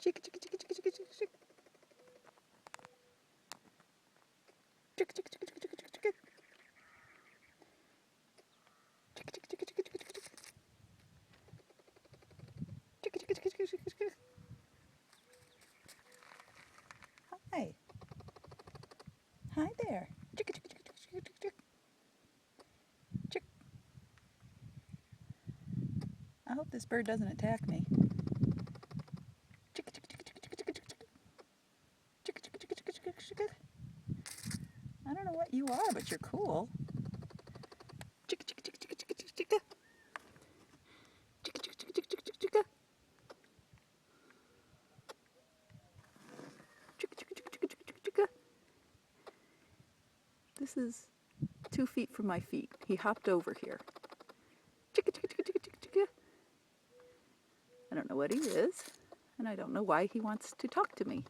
Chick, chick, chick, chick, chick, chick, chick. Chick, chick, chick, chick, chick, chick, chick. Chick, chick, chick, chick, chick, chick, chick. Chick, chick, chick, chick, chick, chick. Hi. Hi there. Chick, chick, chick, chick, chick, chick, chick. Chick. I hope this bird doesn't attack me. Chick, chick, chick, chick, chick, chick, chick, chick. Chick, chick, chick, chick, chick, chick, chick. I don't know what you are, but you're cool. Chick, chick, chick, chick, chick, chick, chick. Chick, chick, chick, chick, chick, chick, chick. Chick, chick, chick, chick, chick, chick, chick. This is 2 feet from my feet. He hopped over here. Chick, chick, chick, chick, chick, chick. I don't know what he is, and I don't know why he wants to talk to me.